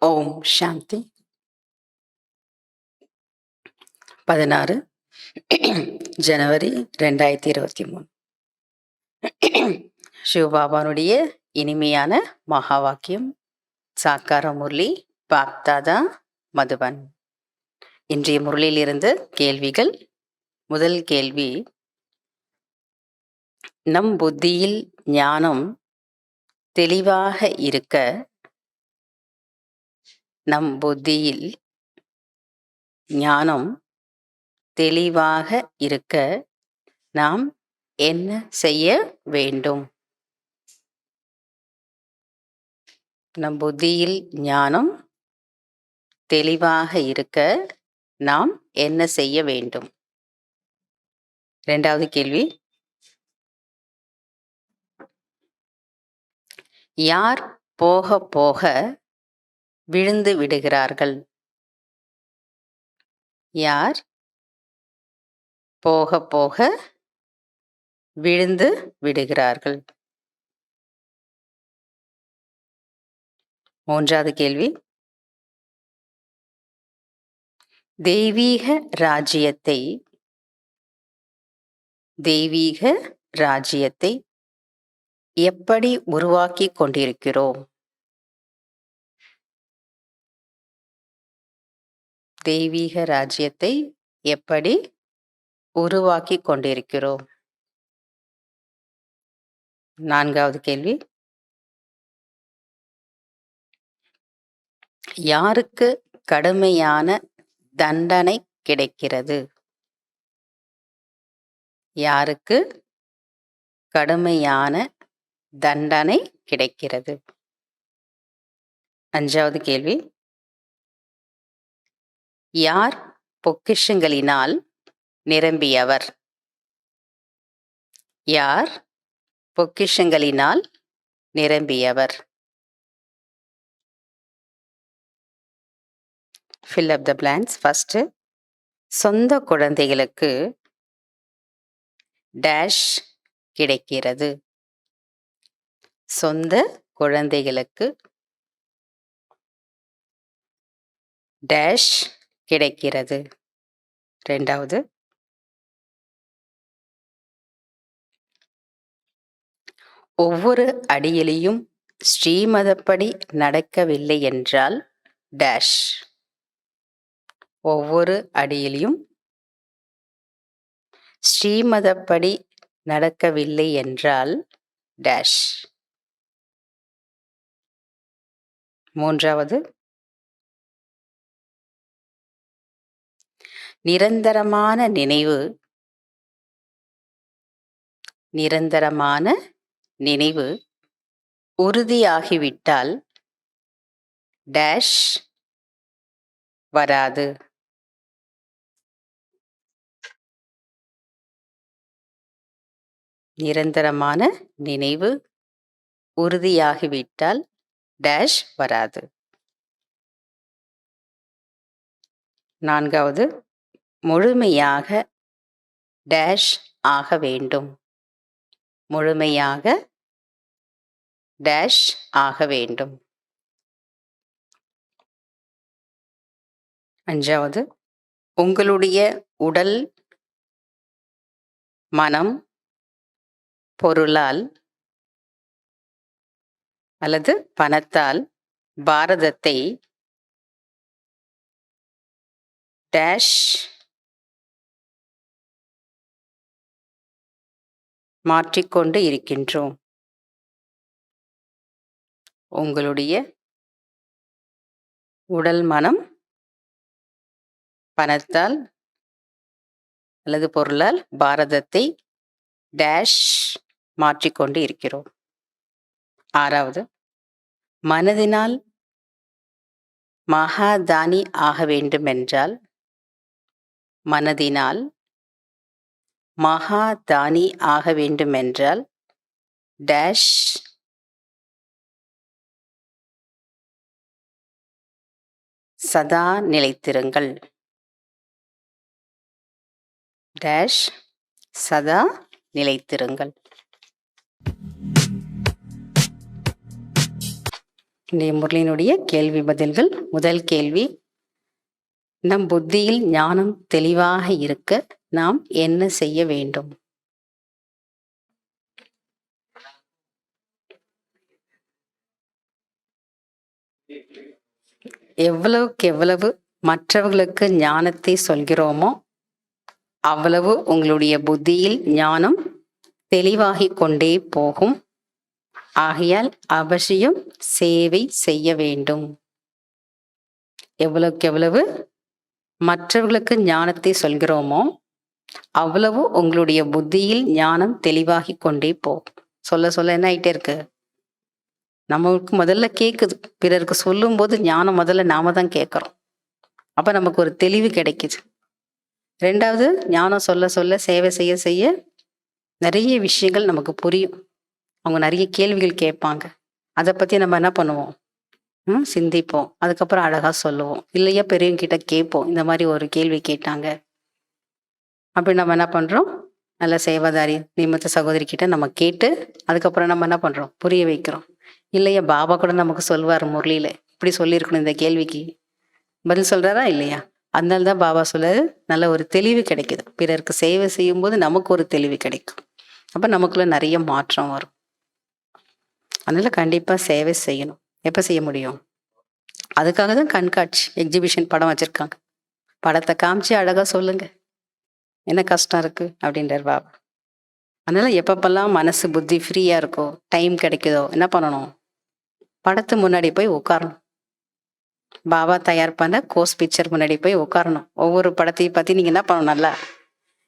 ஓம் சாந்தி. 16 ஜனவரி 2023. சிவபாபானுடைய இனிமையான மகா வாக்கியம். சாக்கார முரளி, பாப்தாதா, மதுபன். இன்றைய முரளியிலிருந்து கேள்விகள். முதல் கேள்வி: நம் புத்தியில் ஞானம் தெளிவாக இருக்க நம் புத்தியில் ஞானம் தெளிவாக இருக்க நாம் என்ன செய்ய வேண்டும்? நம் புத்தியில் ஞானம் தெளிவாக இருக்க நாம் என்ன செய்ய வேண்டும்? இரண்டாவது கேள்வி: யார் போக போக விழுந்து விடுகிறார்கள்? யார் போக போக விழுந்து விடுகிறார்கள்? மூன்றாவது கேள்வி: தெய்வீக ராஜ்யத்தை எப்படி உருவாக்கிக் கொண்டிருக்கிறோம்? தெய்வீக ராஜ்யத்தை எப்படி உருவாக்கிக் கொண்டிருக்கிறோம்? நான்காவது கேள்வி: யாருக்கு கடுமையான தண்டனை கிடைக்கிறது? யாருக்கு கடுமையான தண்டனை கிடைக்கிறது? அஞ்சாவது கேள்வி: யார் பொக்கிஷங்களினால் நிரம்பியவர்? யார் பொக்கிஷங்களினால் நிரம்பியவர்? Fill up the blanks. First, சொந்த குழந்தைகளுக்கு டேஷ் கிடைக்கிறது. சொந்த குழந்தைகளுக்கு டேஷ் கிடைக்கிறது. இரண்டாவது, ஒவ்வொரு அடியிலையும் ஸ்ரீமதப்படி நடக்கவில்லை என்றால் டேஷ். ஒவ்வொரு அடியிலையும் ஸ்ரீமதப்படி நடக்கவில்லை என்றால் டேஷ். மூன்றாவது, நிரந்தரமான நினைவு உறுதியாகிவிட்டால் டேஷ் வராது. நிரந்தரமான நினைவு உறுதியாகிவிட்டால் டேஷ் வராது. நான்காவது, முழுமையாக டேஷ் ஆக வேண்டும். முழுமையாக டேஷ் ஆக வேண்டும். அஞ்சாவது, உங்களுடைய உடல், மனம், பொருளால் அல்லது பணத்தால் பாரதத்தை டேஷ் மாற்றிக்கொண்டு இருக்கின்றோம். உங்களுடைய உடல், மனம், பணத்தால் அல்லது பொருளால் பாரதத்தை டேஷ் மாற்றிக்கொண்டு இருக்கிறோம். ஆறாவது, மனதினால் மகாதானி ஆக வேண்டுமென்றால் மனதினால் மகாதானி ஆக வேண்டுமென்றால் டேஷ் சதா நிலைத்திருங்கள். டேஷ் சதா நிலைத்திருங்கள். இன்றைய முரளியினுடைய கேள்வி பதில்கள். முதல் கேள்வி, நம் புத்தியில் ஞானம் தெளிவாக இருக்க நாம் என்ன செய்ய வேண்டும்? எவ்வளவுக்கு எவ்வளவு மற்றவர்களுக்கு ஞானத்தை சொல்கிறோமோ அவ்வளவு உங்களுடைய புத்தியில் ஞானம் தெளிவாகிக் கொண்டே போகும். ஆகையால் அவசியம் சேவை செய்ய வேண்டும். எவ்வளவுக்கு எவ்வளவு மற்றவர்களுக்கு ஞானத்தை சொல்கிறோமோ அவ்வளவு உங்களுடைய புத்தியில் ஞானம் தெளிவாகிக் கொண்டே போகும். சொல்ல சொல்ல என்ன ஆயிட்டே இருக்கு? நமக்கு முதல்ல கேட்குது, பிறருக்கு சொல்லும் போது ஞானம் முதல்ல நாம தான் கேட்குறோம். அப்ப நமக்கு ஒரு தெளிவு கிடைக்குது. ரெண்டாவது, ஞானம் சொல்ல சொல்ல சேவை செய்ய செய்ய நிறைய விஷயங்கள் நமக்கு புரியும். அவங்க நிறைய கேள்விகள் கேட்பாங்க. அதை பத்தி நம்ம என்ன பண்ணுவோம்? சிந்திப்போம். அதுக்கப்புறம் அழகா சொல்லுவோம். இல்லையா பெரியவங்க கிட்ட கேட்போம், இந்த மாதிரி ஒரு கேள்வி கேட்டாங்க. அப்படி நம்ம என்ன பண்றோம்? நல்ல சேவாதாரி நிமித்த சகோதரி கிட்ட நம்ம கேட்டு அதுக்கப்புறம் நம்ம என்ன பண்றோம்? புரிய வைக்கிறோம். இல்லையா பாபா கூட நமக்கு சொல்வார் முரளியில, இப்படி சொல்லியிருக்கணும், இந்த கேள்விக்கு பதில் சொல்றாரா இல்லையா? அதனால தான் பாபா சொல்றாரு, நல்ல ஒரு தெளிவு கிடைக்குது. பிறருக்கு சேவை செய்யும் போது நமக்கு ஒரு தெளிவு கிடைக்கும். அப்ப நமக்குள்ள நிறைய மாற்றம் வரும். அதனால கண்டிப்பா சேவை செய்யணும். எப்ப செய்ய முடியும்? அதுக்காக தான் கண்காட்சி, எக்ஸிபிஷன் படம் வச்சிருக்காங்க. படத்தை காமிச்சு அழகா சொல்லுங்க, என்ன கஷ்டம் இருக்கு அப்படின்றார் பாபா. அதனால எப்பப்பெல்லாம் மனசு புத்தி ஃப்ரீயா இருக்கோ, டைம் கிடைக்குதோ, என்ன பண்ணணும்? படத்து முன்னாடி போய் உட்காரணும். பாபா தயார் பண்ண கோஸ் பிக்சர் முன்னாடி போய் உட்காரணும். ஒவ்வொரு படத்தையும் பத்தி நீங்க என்ன பண்ணணும்? நல்லா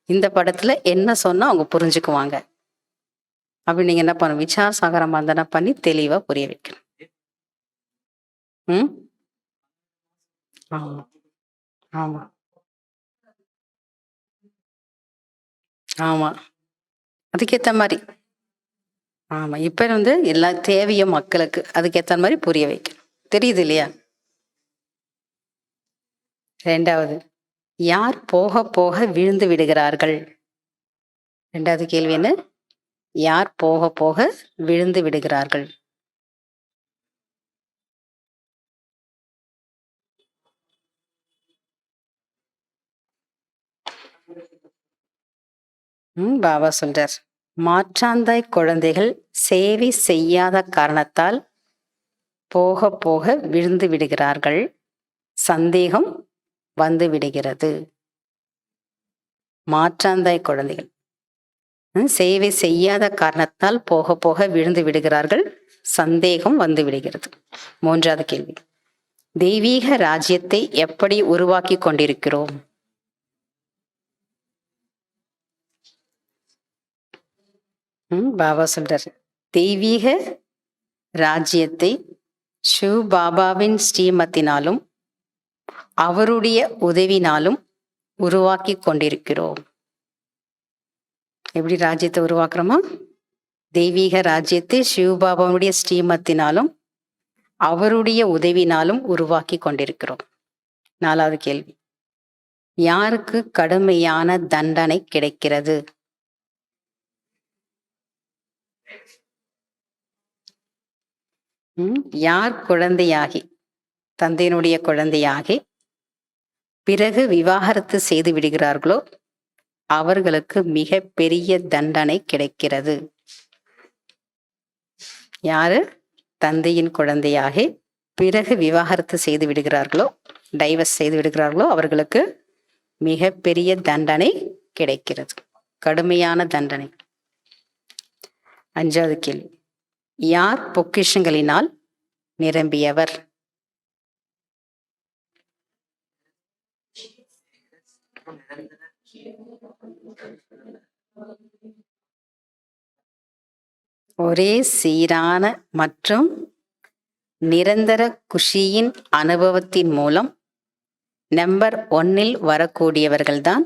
இந்த படத்துல என்ன சொன்னா அவங்க புரிஞ்சுக்குவாங்க அப்படி நீங்க என்ன பண்ணணும்? விசார சாகர மந்தனா பண்ணி தெளிவா புரிய வைக்கணும். ஆமா ஆமா ஆமா அதுக்கேத்த மாதிரி. ஆமா, இப்ப எல்லா தேவையும் மக்களுக்கு அதுக்கேத்த மாதிரி புரிய வைக்கணும். தெரியுது இல்லையா? ரெண்டாவது, யார் போக போக விழுந்து விடுகிறார்கள்? ரெண்டாவது கேள்வி என்ன? யார் போக போக விழுந்து விடுகிறார்கள்? பாபா சொல்றார், மாற்றாந்தாய் குழந்தைகள் சேவை செய்யாத காரணத்தால் போக போக விழுந்து விடுகிறார்கள். சந்தேகம் வந்து விடுகிறது. மாற்றாந்தாய் குழந்தைகள் சேவை செய்யாத காரணத்தால் போக போக விழுந்து விடுகிறார்கள். சந்தேகம் வந்து விடுகிறது. மூன்றாவது கேள்வி, தெய்வீக ராஜ்யத்தை எப்படி உருவாக்கி கொண்டிருக்கிறோம்? பாபா சொல்றாரு, தெய்வீக ராஜ்யத்தை சிவ் பாபாவின் ஸ்ரீமத்தினாலும் அவருடைய உதவினாலும் உருவாக்கி கொண்டிருக்கிறோம். எப்படி ராஜ்யத்தை உருவாக்குறோமா? தெய்வீக ராஜ்யத்தை சிவபாபாவுடைய ஸ்ரீமத்தினாலும் அவருடைய உதவினாலும் உருவாக்கி கொண்டிருக்கிறோம். நாலாவது கேள்வி, யாருக்கு கடுமையான தண்டனை கிடைக்கிறது? யார் குழந்தையாகி, தந்தையினுடைய குழந்தையாகி பிறகு விவாகரத்து செய்து விடுகிறார்களோ அவர்களுக்கு மிக பெரிய தண்டனை கிடைக்கிறது. யாரு தந்தையின் குழந்தையாகி பிறகு விவாகரத்து செய்து விடுகிறார்களோ, டைவர்ஸ் செய்து விடுகிறார்களோ அவர்களுக்கு மிக பெரிய தண்டனை கிடைக்கிறது, கடுமையான தண்டனை. அஞ்சாவது கேள்வி, யார் பொக்கிஷங்களினால் நிரம்பியவர்? ஒரே சீரான மற்றும் நிரந்தர குஷியின் அனுபவத்தின் மூலம் நம்பர் 1 வரக்கூடியவர்கள்தான்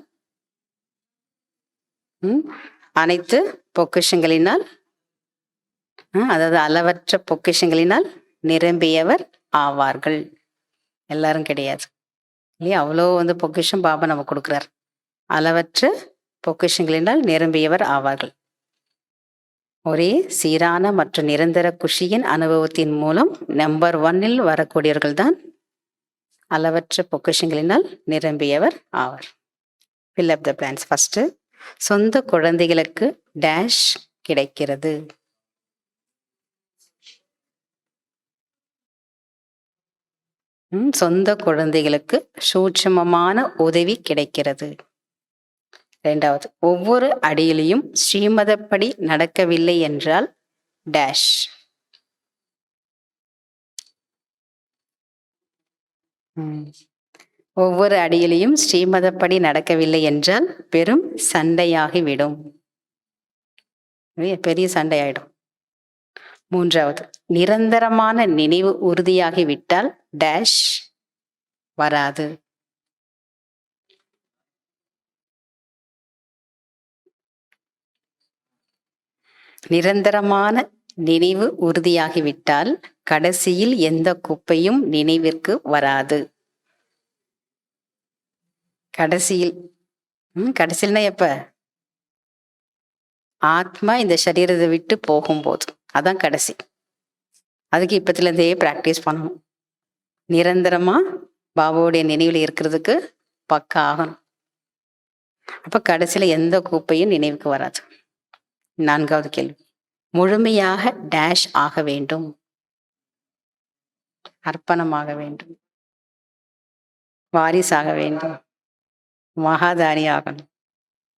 அனைத்து பொக்கிஷங்களினால், அதாவது அளவற்ற பொக்கிஷங்களினால் நிரம்பியவர் ஆவார்கள். எல்லாரும் கிடையாது இல்லையா? அவ்வளோ பொக்கிஷம் பாபா நம்ம கொடுக்குறார். அளவற்ற பொக்கிஷங்களினால் நிரம்பியவர் ஆவார்கள். ஒரே சீரான மற்றும் நிரந்தர குஷியின் அனுபவத்தின் மூலம் நம்பர் 1 வரக்கூடியவர்கள் தான் அளவற்ற பொக்கிஷங்களினால் நிரம்பியவர் ஆவர். fill up the blanks. First, சொந்த குழந்தைகளுக்கு டேஷ் கிடைக்கிறது. சொந்த குழந்தைகளுக்கு சூட்சமமான உதவி கிடைக்கிறது. 2வது, ஒவ்வொரு அடியிலையும் ஸ்ரீமதப்படி நடக்கவில்லை என்றால் டேஷ். ஒவ்வொரு அடியிலையும் ஸ்ரீமதப்படி நடக்கவில்லை என்றால் பெரும் சண்டையாகிவிடும், பெரிய சண்டையாயிடும். 3வது, நிரந்தரமான நினைவு உறுதியாகிவிட்டால் டேஷ் வராது. நிரந்தரமான நினைவு உறுதியாகிவிட்டால் கடைசியில் எந்த குப்பையும் நினைவிற்கு வராது. கடைசியில்னா எப்ப? ஆத்மா இந்த சரீரத்தை விட்டு போகும்போது, அதான் கடைசி. அதுக்கு இப்பத்துல இருந்தே பிராக்டிஸ் பண்ணணும். நிரந்தரமா பாபாவுடைய நினைவில் இருக்கிறதுக்கு பக்கா ஆகணும். அப்ப கடைசியில எந்த குப்பையும் நினைவுக்கு வராது. 4வது கேள்வி, முழுமையாக டேஷ் ஆக வேண்டும். அர்ப்பணமாக வேண்டும், வாரிசாக வேண்டும், மகாதானி ஆகணும்,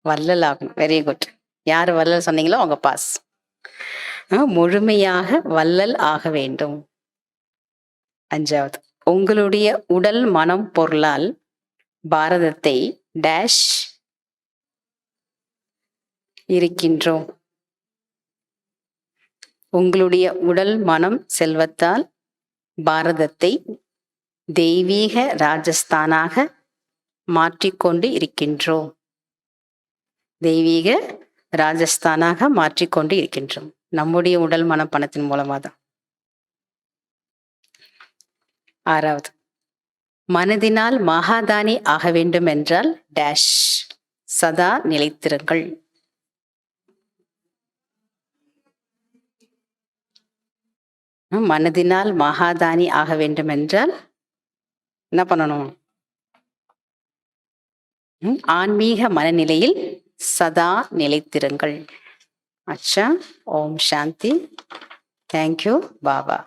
வள்ளல் ஆகணும். Very good. யார் வள்ளல் சொன்னீங்களோ அவங்க பாஸ். முழுமையாக வள்ளல் ஆக வேண்டும். 5வது, உங்களுடைய உடல் மனம் பொருளால் பாரதத்தை டேஷ் இருக்கின்றோம். உங்களுடைய உடல் மனம் செல்வத்தால் பாரதத்தை தெய்வீக ராஜஸ்தானாக மாற்றிக்கொண்டு இருக்கின்றோம். தெய்வீக ராஜஸ்தானாக மாற்றிக்கொண்டு இருக்கின்றோம். நம்முடைய உடல் மனம் பணத்தின் மூலமாக தான். 6வது, மனதினால் மகாதானி ஆக வேண்டும் என்றால் டேஷ் சதா நிலைத்திருங்கள். மனதினால் மகாதானி ஆக வேண்டும் என்றால் என்ன பண்ணணும்? ஆன்மீக மனநிலையில் சதா நிலைத்திருங்கள். அச்சா. ஓம் சாந்தி. தேங்க்யூ பாபா.